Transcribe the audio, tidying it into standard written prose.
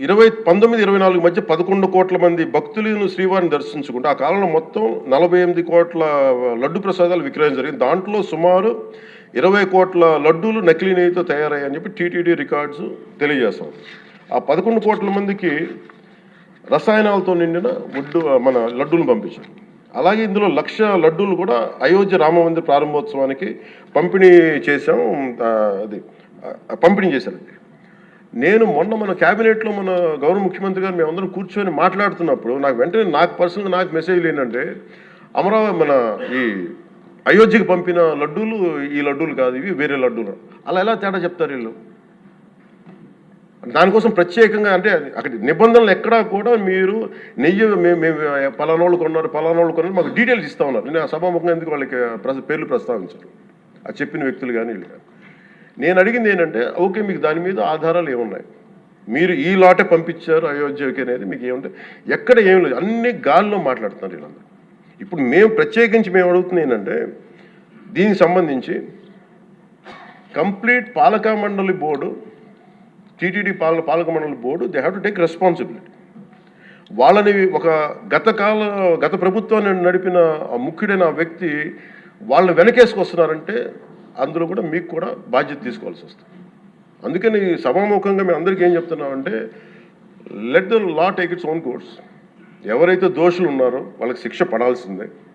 1924 మధ్య 11 కోట్ల మంది భక్తులను శ్రీవారిని దర్శించుకుంటే ఆ కాలంలో మొత్తం 48 కోట్ల లడ్డు ప్రసాదాలు విక్రయం జరిగింది. దాంట్లో సుమారు 20 కోట్ల లడ్డూలు నకిలీ నెయ్యితో తయారయ్యాయని చెప్పి టీటీడీ రికార్డ్స్ తెలియజేస్తాం. ఆ 11 కోట్ల మందికి రసాయనాలతో నిండిన మన లడ్డూలు పంపించారు. అలాగే ఇందులో 1,00,000 లడ్డూలు కూడా అయోధ్య రామ మందిర ప్రారంభోత్సవానికి పంపిణీ చేశాం. పంపిణీ చేశారండి. నేను మొన్న మన క్యాబినెట్లో మన గౌరవ ముఖ్యమంత్రి గారు మేమందరం కూర్చొని మాట్లాడుతున్నప్పుడు నాకు వెంటనే పర్సనల్గా మెసేజ్లు ఏంటంటే, అమరావతి మన ఈ అయోధ్యకి పంపిన లడ్డూలు ఈ లడ్డూలు కాదు, ఇవి వేరే లడ్డూలు. అలా ఎలా తేడా చెప్తారు వీళ్ళు? దానికోసం ప్రత్యేకంగా అంటే అక్కడ నిబంధనలు ఎక్కడా కూడా మీరు నెయ్యి మేము పలానోళ్ళు కొన్నారు మాకు డీటెయిల్స్ ఇస్తా ఉన్నారు. నేను ఆ సభాముఖంగా ఎందుకు వాళ్ళకి పేర్లు ప్రస్తావించారు, అది చెప్పిన వ్యక్తులు కానీ వీళ్ళు కానీ. నేను అడిగింది ఏంటంటే, ఓకే మీకు దాని మీద ఆధారాలు ఏమున్నాయి, మీరు ఈ లాటే పంపించారు అయోధ్యకి అనేది మీకు ఏముంటే ఎక్కడ ఏం లేదు, అన్ని గాల్లో మాట్లాడుతున్నారు వీళ్ళందరూ. ఇప్పుడు ప్రత్యేకించి మేము అడుగుతుంది ఏంటంటే, దీనికి సంబంధించి కంప్లీట్ పాలక మండలి బోర్డు, టీటీడీ పాలక మండలి board, they have to take responsibility. వాళ్ళని గత ప్రభుత్వాన్ని నడిపిన ముఖ్యుడైన వ్యక్తి వాళ్ళని వెనకేసుకొస్తున్నారంటే అందులో కూడా మీకు కూడా బాధ్యత తీసుకోవాల్సి వస్తుంది. అందుకని సభాముఖంగా మేము అందరికీ ఏం చెప్తున్నామంటే, let the law take its own course. ఎవరైతే దోషులు ఉన్నారో వాళ్ళకి శిక్ష పడాల్సిందే.